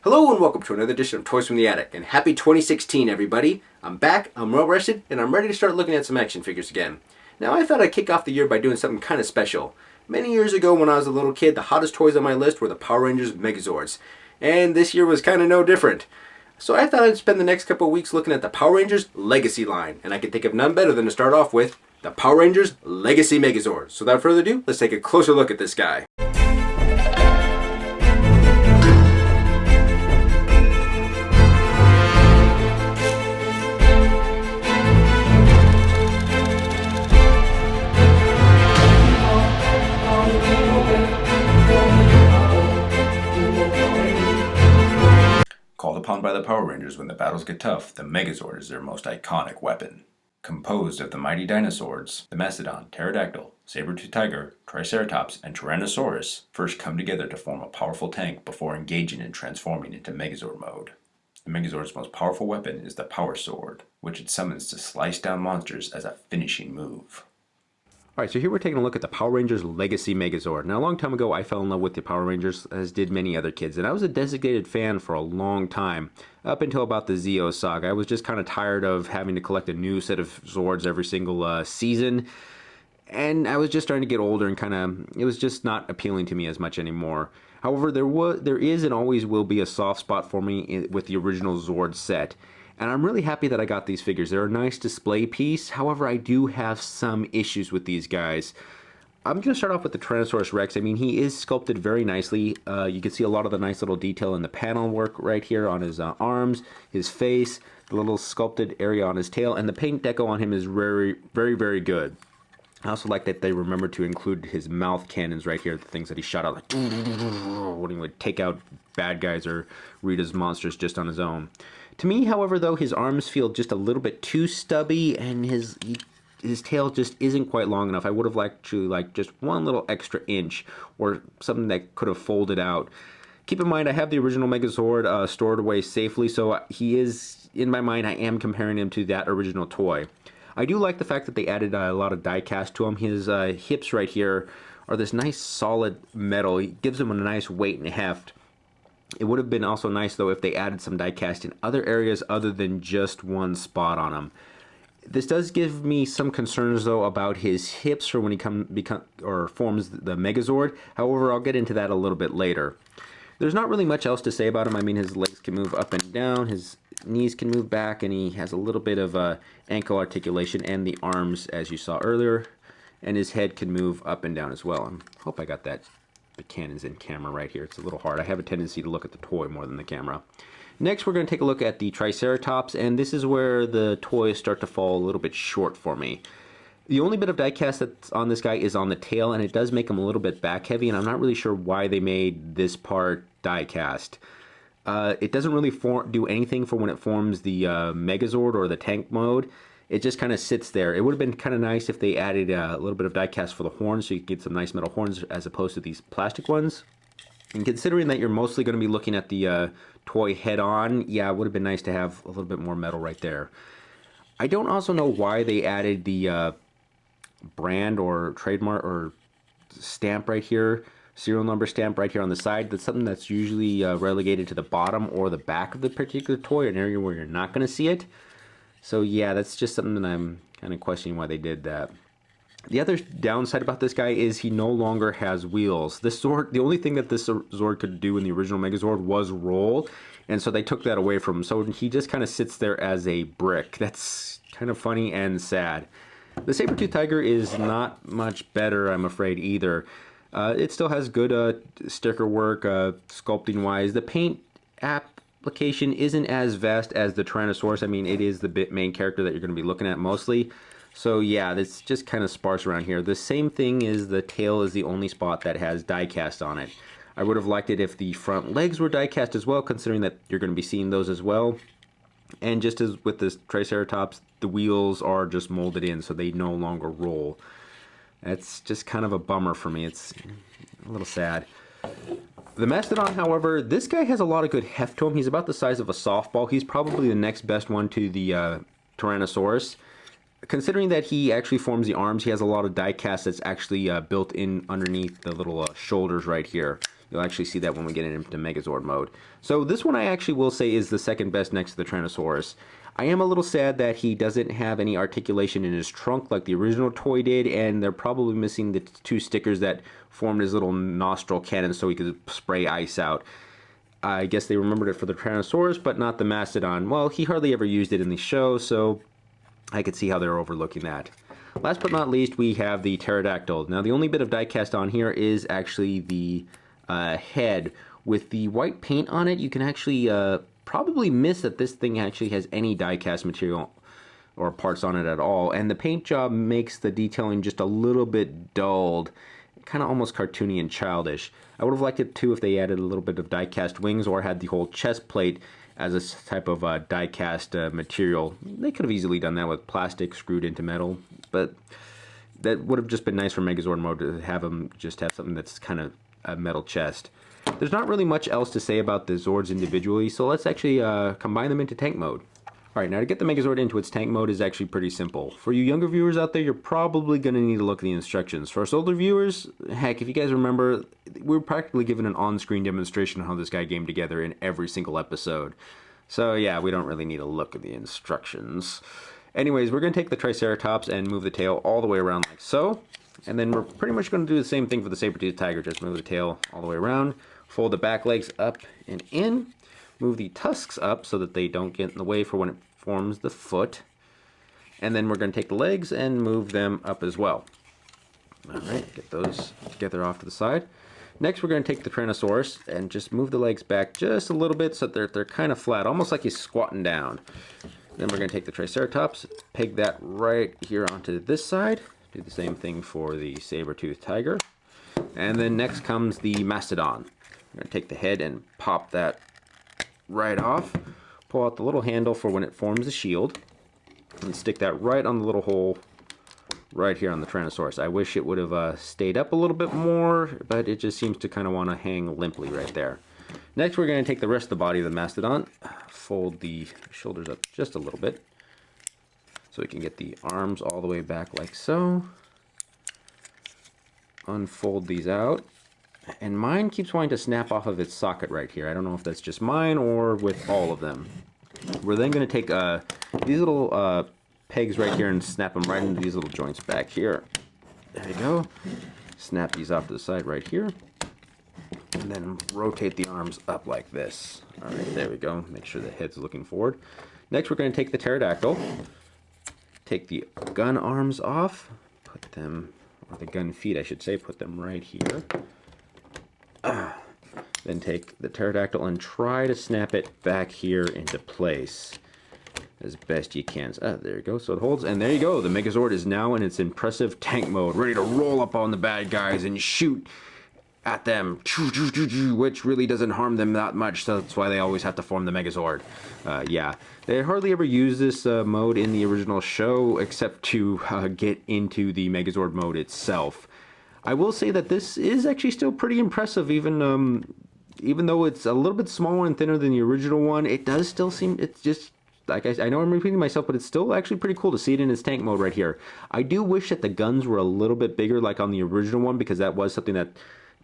Hello and welcome to another edition of Toys from the Attic, and happy 2016 everybody! I'm back, I'm well rested, and I'm ready to start looking at some action figures again. Now I thought I'd kick off the year by doing something kind of special. Many years ago when I was a little kid, the hottest toys on my list were the Power Rangers megazords, and this year was kind of no different. So I thought I'd spend the next couple of weeks looking at the Power Rangers Legacy line, and I could think of none better than to start off with the Power Rangers Legacy Megazord. So without further ado, let's take a closer look at this guy. Called upon by the Power Rangers when the battles get tough, the Megazord is their most iconic weapon. Composed of the mighty dinosaurs, the Mastodon, Pterodactyl, Saber-toothed Tiger, Triceratops, and Tyrannosaurus first come together to form a powerful tank before engaging and transforming into Megazord mode. The Megazord's most powerful weapon is the Power Sword, which it summons to slice down monsters as a finishing move. Alright, so here we're taking a look at the Power Rangers Legacy Megazord. Now, a long time ago, I fell in love with the Power Rangers, as did many other kids, and I was a designated fan for a long time, up until about the Zeo saga. I was just kind of tired of having to collect a new set of Zords every single season, and I was just starting to get older and it was just not appealing to me as much anymore. However, there is and always will be a soft spot for me with the original Zord set. And I'm really happy that I got these figures. They're a nice display piece. However, I do have some issues with these guys. I'm going to start off with the Tyrannosaurus Rex. I mean, he is sculpted very nicely. You can see a lot of the nice little detail in the panel work right here on his arms, his face, the little sculpted area on his tail, and the paint deco on him is very, very, very good. I also like that they remembered to include his mouth cannons right here, the things that he shot out like when he would take out bad guys or Rita's monsters just on his own. To me, however, though, his arms feel just a little bit too stubby, and his tail just isn't quite long enough. I would have liked to just one little extra inch, or something that could have folded out. Keep in mind, I have the original Megazord stored away safely, so he is, in my mind, I am comparing him to that original toy. I do like the fact that they added a lot of die cast to him. His hips right here are this nice solid metal. It gives him a nice weight and heft. It would have been also nice, though, if they added some die cast in other areas other than just one spot on him. This does give me some concerns, though, about his hips for when he forms the Megazord. However, I'll get into that a little bit later. There's not really much else to say about him. I mean, his legs can move up and down, his knees can move back, and he has a little bit of ankle articulation, and the arms, as you saw earlier, and his head can move up and down as well. I hope I got the cannons in camera right here. It's a little hard. I have a tendency to look at the toy more than the camera. Next, we're going to take a look at the Triceratops, and this is where the toys start to fall a little bit short for me. The only bit of die cast that's on this guy is on the tail, and it does make him a little bit back heavy, and I'm not really sure why they made this part die cast. It doesn't really do anything for when it forms the Megazord or the tank mode. It just kind of sits there. It would have been kind of nice if they added a little bit of die cast for the horns, so you could get some nice metal horns as opposed to these plastic ones. And considering that you're mostly going to be looking at the toy head on, yeah, it would have been nice to have a little bit more metal right there. I don't also know why they added the brand or trademark or stamp right here, serial number stamp right here on the side. That's something that's usually relegated to the bottom or the back of the particular toy, an area where you're not going to see it. So yeah, that's just something that I'm kind of questioning why they did that. The other downside about this guy is he no longer has wheels. This Zord, the only thing that this Zord could do in the original Megazord was roll, and so they took that away from him. So he just kind of sits there as a brick. That's kind of funny and sad. The Saber-toothed Tiger is not much better, I'm afraid, either. It still has good sticker work, sculpting-wise. The paint application isn't as vast as the Tyrannosaurus. I mean, it is the main character that you're going to be looking at mostly. So yeah, it's just kind of sparse around here. The same thing is the tail is the only spot that has die cast on it. I would have liked it if the front legs were die cast as well, considering that you're going to be seeing those as well. And just as with this Triceratops, the wheels are just molded in, so they no longer roll. That's just kind of a bummer for me. It's a little sad. The Mastodon, however, this guy has a lot of good heft to him. He's about the size of a softball. He's probably the next best one to the Tyrannosaurus. Considering that he actually forms the arms, he has a lot of die cast that's actually built in underneath the little shoulders right here. You'll actually see that when we get into Megazord mode. So this one I actually will say is the second best next to the Tyrannosaurus. I am a little sad that he doesn't have any articulation in his trunk like the original toy did, and they're probably missing the two stickers that formed his little nostril cannon so he could spray ice out. I guess they remembered it for the Tyrannosaurus, but not the Mastodon. Well, he hardly ever used it in the show, so I could see how they're overlooking that. Last but not least, we have the pterodactyl. Now, the only bit of diecast on here is actually the head. With the white paint on it, you can actually probably miss that this thing actually has any diecast material or parts on it at all. And the paint job makes the detailing just a little bit dulled, kind of almost cartoony and childish. I would have liked it too if they added a little bit of die-cast wings or had the whole chest plate as a type of die-cast material. They could have easily done that with plastic screwed into metal, but that would have just been nice for Megazord mode to have them just have something that's kind of a metal chest. There's not really much else to say about the Zords individually, so let's actually combine them into tank mode. Alright, now to get the Megazord into its tank mode is actually pretty simple. For you younger viewers out there, you're probably going to need to look at the instructions. For us older viewers, heck, if you guys remember, we were practically given an on-screen demonstration of how this guy came together in every single episode. So yeah, we don't really need to look at the instructions. Anyways, we're going to take the Triceratops and move the tail all the way around like so. And then we're pretty much going to do the same thing for the saber-toothed tiger, just move the tail all the way around. Fold the back legs up and in. Move the tusks up so that they don't get in the way for when it forms the foot. And then we're going to take the legs and move them up as well. Alright, get those together off to the side. Next we're going to take the Tyrannosaurus and just move the legs back just a little bit so that they're kind of flat, almost like he's squatting down. Then we're going to take the Triceratops, peg that right here onto this side. Do the same thing for the saber-toothed tiger. And then next comes the Mastodon. We're going to take the head and pop that right off. Pull out the little handle for when it forms the shield. And stick that right on the little hole right here on the Tyrannosaurus. I wish it would have stayed up a little bit more, but it just seems to kind of want to hang limply right there. Next we're going to take the rest of the body of the Mastodon. Fold the shoulders up just a little bit so we can get the arms all the way back like so. Unfold these out. And mine keeps wanting to snap off of its socket right here. I don't know if that's just mine or with all of them. We're then going to take these little pegs right here and snap them right into these little joints back here. There you go. Snap these off to the side right here. And then rotate the arms up like this. Alright, there we go. Make sure the head's looking forward. Next we're going to take the pterodactyl. Take the gun arms off. Put them, or the gun feet I should say, put them right here. Then take the pterodactyl and try to snap it back here into place as best you can. There you go, so it holds, and there you go. The Megazord is now in its impressive tank mode, ready to roll up on the bad guys and shoot at them, which really doesn't harm them that much, so that's why they always have to form the Megazord. Yeah, they hardly ever use this mode in the original show, except to get into the Megazord mode itself. I will say that this is actually still pretty impressive, even though it's a little bit smaller and thinner than the original one. It does still seem, it's just, like I know I'm repeating myself, but it's still actually pretty cool to see it in its tank mode right here. I do wish that the guns were a little bit bigger like on the original one, because that was something that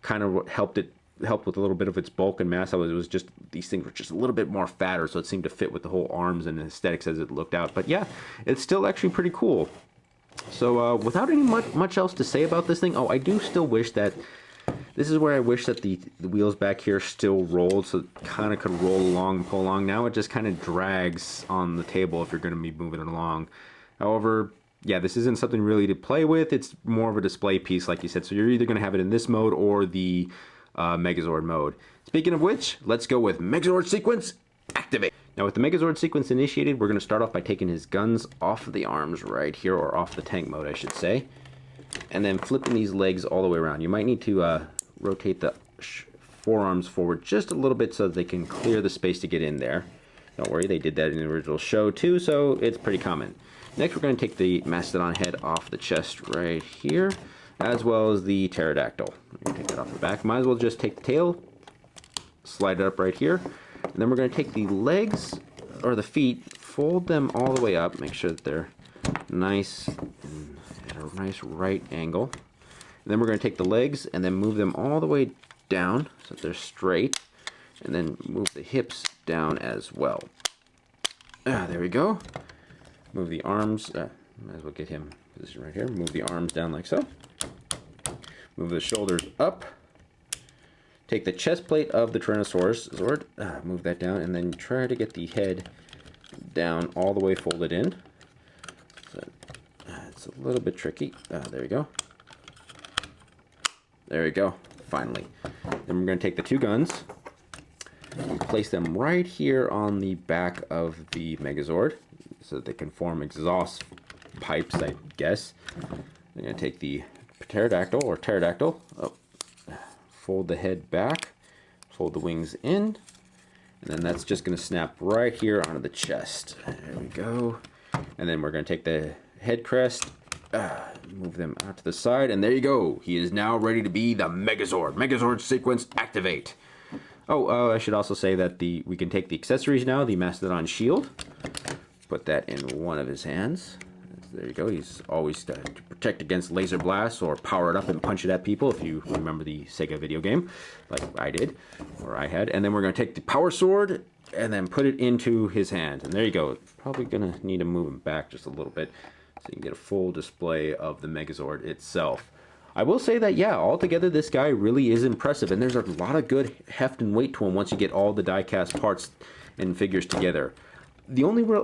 kind of helped with a little bit of its bulk and mass. It was just, these things were just a little bit more fatter, so it seemed to fit with the whole arms and aesthetics as it looked out. But yeah, it's still actually pretty cool. So without any much else to say about this thing, I do still wish that, this is where I wish that the wheels back here still rolled, so it kind of could roll along and pull along. Now it just kind of drags on the table if you're going to be moving it along. However, yeah, this isn't something really to play with. It's more of a display piece, like you said. So you're either going to have it in this mode or the Megazord mode. Speaking of which, let's go with Megazord sequence, activate. Now with the Megazord sequence initiated, we're going to start off by taking his guns off of the arms right here, or off the tank mode I should say, and then flipping these legs all the way around. You might need to rotate the forearms forward just a little bit so that they can clear the space to get in there. Don't worry, they did that in the original show too, so it's pretty common. Next we're going to take the Mastodon head off the chest right here, as well as the pterodactyl. We're going to take that off the back. Might as well just take the tail, slide it up right here, and then we're going to take the legs, or the feet, fold them all the way up, make sure that they're nice and at a nice right angle. And then we're going to take the legs and then move them all the way down so that they're straight, and then move the hips down as well. There we go. Move the arms, might as well get him positioned right here. Move the arms down like so. Move the shoulders up. Take the chest plate of the Tyrannosaurus Zord, move that down, and then try to get the head down all the way folded in. So, it's a little bit tricky. There we go. There we go, finally. Then we're going to take the two guns and place them right here on the back of the Megazord so that they can form exhaust pipes, I guess. We're going to take the pterodactyl, fold the head back, fold the wings in, and then that's just going to snap right here onto the chest. There we go. And then we're going to take the head crest, move them out to the side, and there you go. He is now ready to be the Megazord. Megazord sequence activate. Oh, I should also say that we can take the accessories now, the Mastodon shield, put that in one of his hands. There you go. He's always to protect against laser blasts or power it up and punch it at people, if you remember the Sega video game, like I did, or I had. And then we're going to take the power sword and then put it into his hand. And there you go. Probably going to need to move him back just a little bit so you can get a full display of the Megazord itself. I will say that, yeah, altogether this guy really is impressive, and there's a lot of good heft and weight to him once you get all the die-cast parts and figures together.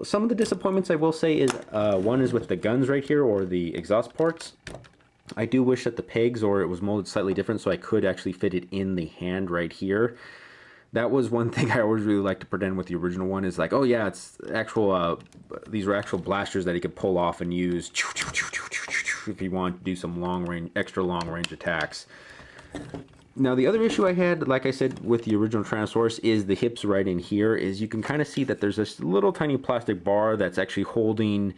Some of the disappointments I will say is, one is with the guns right here, or the exhaust parts. I do wish that the pegs, or it was molded slightly different so I could actually fit it in the hand right here. That was one thing I always really liked to pretend with the original one, is like, oh yeah, it's actual, these were actual blasters that he could pull off and use if you want to do some extra long range attacks. Now, the other issue I had, like I said, with the original Tyrannosaurus is the hips right in here. Is you can kind of see that there's this little tiny plastic bar that's actually holding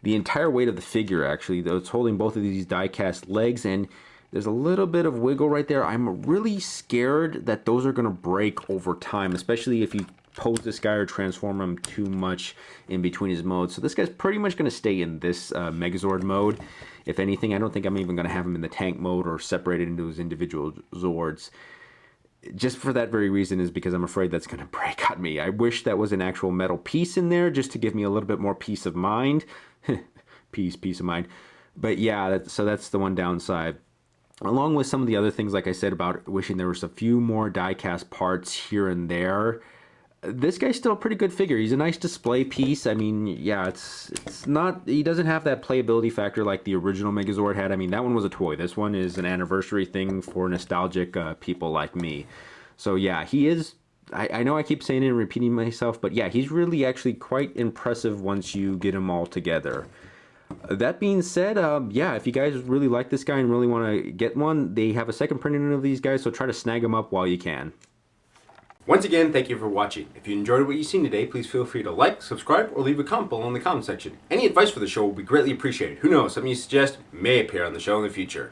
the entire weight of the figure, actually. It's holding both of these die-cast legs, and there's a little bit of wiggle right there. I'm really scared that those are going to break over time, especially if you pose this guy or transform him too much in between his modes. So this guy's pretty much going to stay in this Megazord mode. If anything, I don't think I'm even going to have him in the tank mode or separated into his individual Zords. Just for that very reason, is because I'm afraid that's going to break on me. I wish that was an actual metal piece in there just to give me a little bit more peace of mind. peace of mind. But yeah, so that's the one downside. Along with some of the other things, like I said, about wishing there was a few more die-cast parts here and there. This guy's still a pretty good figure. He's a nice display piece. I mean, yeah, it's not, he doesn't have that playability factor like the original Megazord had. I mean, that one was a toy. This one is an anniversary thing for nostalgic people like me. So yeah, he is, I know I keep saying it and repeating myself, but yeah, he's really actually quite impressive once you get him all together. That being said, yeah, if you guys really like this guy and really want to get one, they have a second printing of these guys, so try to snag them up while you can. Once again, thank you for watching. If you enjoyed what you've seen today, please feel free to like, subscribe, or leave a comment below in the comment section. Any advice for the show will be greatly appreciated. Who knows, something you suggest may appear on the show in the future.